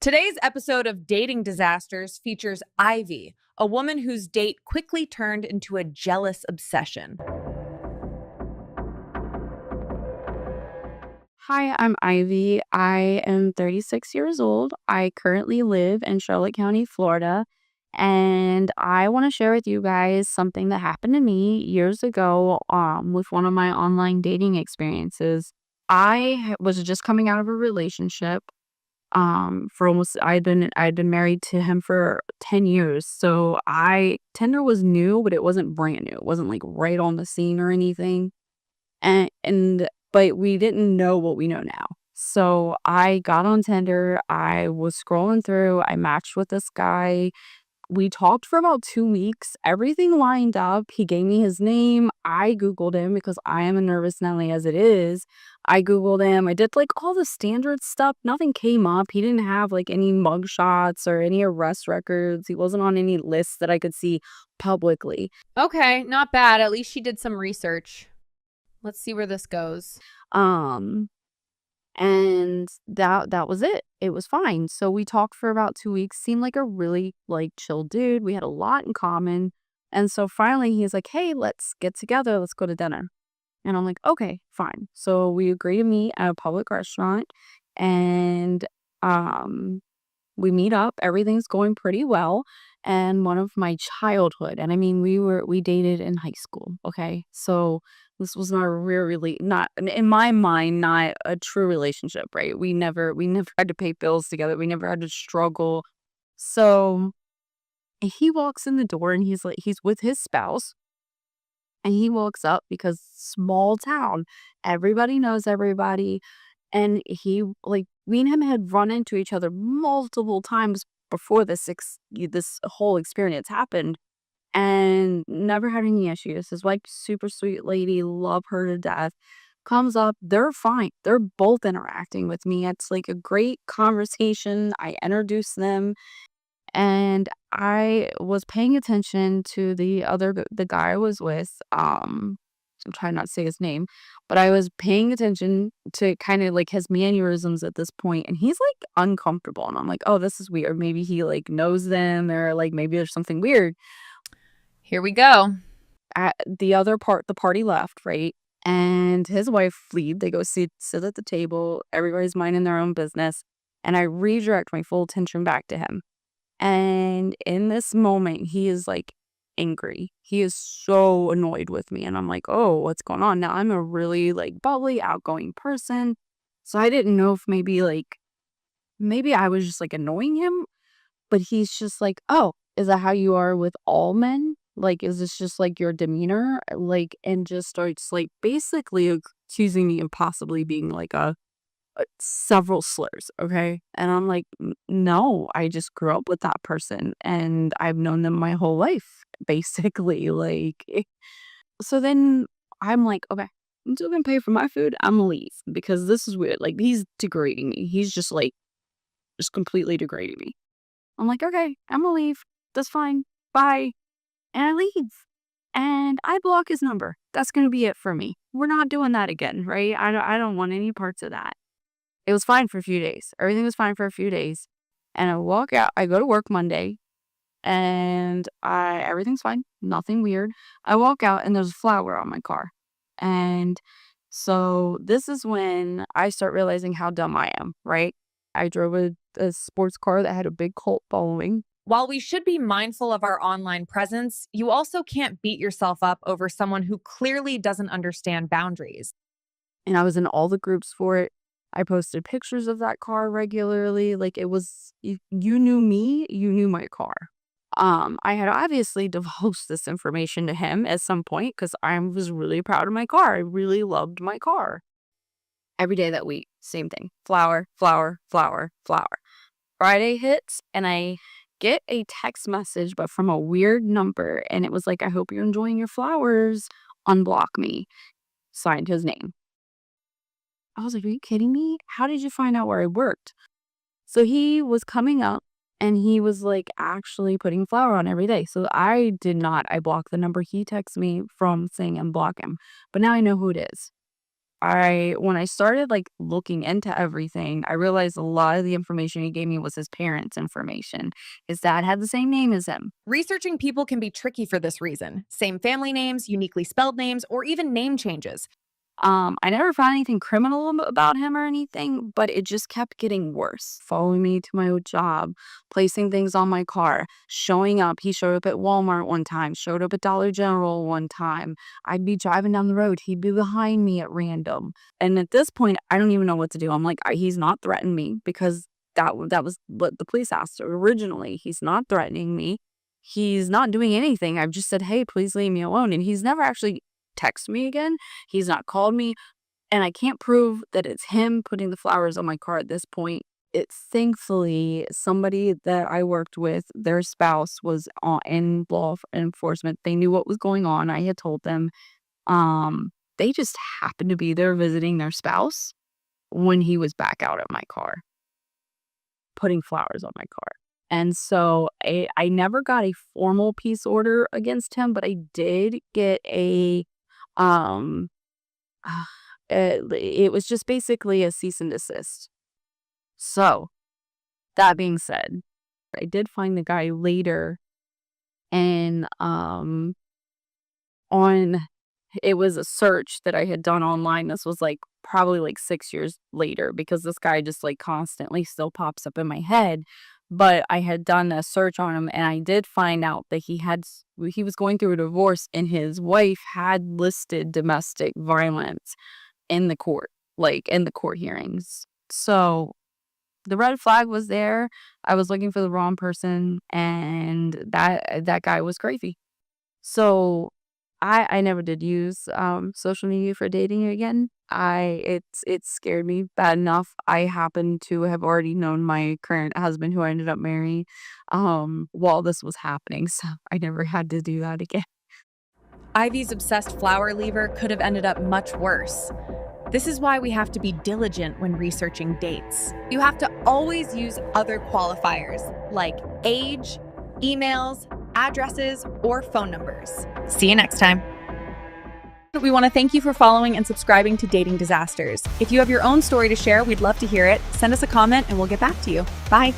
Today's episode of Dating Disasters features Ivy, a woman whose date quickly turned into a jealous obsession. Hi, I'm Ivy. I am 36 years old. I currently live in Charlotte County, Florida, and I want to share with you guys something that happened to me years ago with one of my online dating experiences. Was just coming out of a relationship for almost I'd been married to him for 10 years. So I Tinder was new, but it wasn't brand new. It wasn't like right on the scene or anything. But we didn't know what we know now. So I got on Tinder, I was scrolling through, I matched with this guy. We talked for about 2 weeks, everything lined up, he gave me his name, I Googled him because I am a nervous Nelly as it is. I Googled him, I did, like, all the standard stuff, nothing came up, he didn't have, like, any mugshots or any arrest records, he wasn't on any lists that I could see publicly. Okay, not bad. At least she did some research. Let's see where this goes. Um And that was it. It was fine. So we talked for about 2 weeks, seemed like a really, like, chill dude. We had a lot in common. And so finally he's like, "Hey, let's get together. Let's go to dinner." And I'm like, "Okay, fine." So we agree to meet at a public restaurant and um we meet up, everything's going pretty well, and one of my childhood and I mean, we dated in high school, okay? So, this was not really not in my mind, not a true relationship, right? We never had to pay bills together, we never had to struggle. So, he walks in the door and he's with his spouse, and he walks up because small town, everybody knows everybody. And me and him had run into each other multiple times before this whole experience happened and never had any issues. His like super sweet lady, love her to death. Comes up, they're fine. They're both interacting with me. It's like a great conversation. I introduce them and I was paying attention to the guy I was with. I'm trying not to say his name, but I was paying attention to kind of like his mannerisms at this point, and he's like uncomfortable, and I'm like, oh, this is weird. Maybe he like knows them, or like maybe there's something weird. Here we go. At the party left, right? And his wife leave. They go sit at the table. Everybody's minding their own business, and I redirect my full attention back to him. And in this moment, he is like angry. He is so annoyed with me. And I'm like, oh, what's going on? Now I'm a really like bubbly, outgoing person. So I didn't know if maybe I was just like annoying him, but he's just like, oh, is that how you are with all men? Like, is this just like your demeanor? Like, and just starts like basically accusing me of possibly being like several slurs, okay? And I'm like, No, I just grew up with that person and I've known them my whole life, basically." So then I'm like, "Okay, I'm still gonna pay for my food. I'm gonna leave because this is weird. Like, he's degrading me. He's just like, just completely degrading me." I'm like, "Okay, I'm gonna leave. That's fine. Bye." And I leave. And I block his number. That's gonna be it for me. We're not doing that again, right? I don't want any parts of that. It was fine for a few days. Everything was fine for a few days. And I go to work Monday and everything's fine. Nothing weird. I walk out and there's a flower on my car. And so this is when I start realizing how dumb I am, right? I drove a sports car that had a big cult following. While we should be mindful of our online presence, you also can't beat yourself up over someone who clearly doesn't understand boundaries. And I was in all the groups for it. I posted pictures of that car regularly. Like it was, you knew me, you knew my car. I had obviously divulged this information to him at some point because I was really proud of my car. I really loved my car. Every day that week, same thing. Flower, flower, flower, flower. Friday hits and I get a text message, but from a weird number. And it was like, I hope you're enjoying your flowers. Unblock me. Signed his name. I was like, are you kidding me? How did you find out where I worked? So he was coming up and he was like actually putting flour on every day. So I did not. I blocked the number he texted me from saying unblock him. But now I know who it is. When I started like looking into everything, I realized a lot of the information he gave me was his parents' information. His dad had the same name as him. Researching people can be tricky for this reason. Same family names, uniquely spelled names, or even name changes. I never found anything criminal about him or anything, but it just kept getting worse. Following me to my old job, placing things on my car, showing up. He showed up at Walmart one time, showed up at Dollar General one time. I'd be driving down the road. He'd be behind me at random. And at this point, I don't even know what to do. I'm like, he's not threatening me because that was what the police asked originally. He's not threatening me. He's not doing anything. I've just said, hey, please leave me alone. And he's never actually texted me again. He's not called me. And I can't prove that it's him putting the flowers on my car at this point. It's thankfully somebody that I worked with, their spouse was in law enforcement. They knew what was going on. I had told them. They just happened to be there visiting their spouse when he was back out at my car, putting flowers on my car. And so I never got a formal peace order against him, but I did get um, it was just basically a cease and desist. So that being said, I did find the guy later and on it was a search that I had done online. This was like probably like 6 years later because this guy just like constantly still pops up in my head. But I had done a search on him and I did find out that he was going through a divorce and his wife had listed domestic violence in the court, like in the court hearings. So the red flag was there. I was looking for the wrong person and that guy was crazy. So I never did use social media for dating again. It scared me bad enough. I happen to have already known my current husband who I ended up marrying while this was happening, so I never had to do that again. Ivy's obsessed flower lever could have ended up much worse. This is why we have to be diligent when researching dates. You have to always use other qualifiers like age, emails, addresses, or phone numbers. See you next time. We want to thank you for following and subscribing to Dating Disasters. If you have your own story to share, we'd love to hear it. Send us a comment and we'll get back to you. Bye.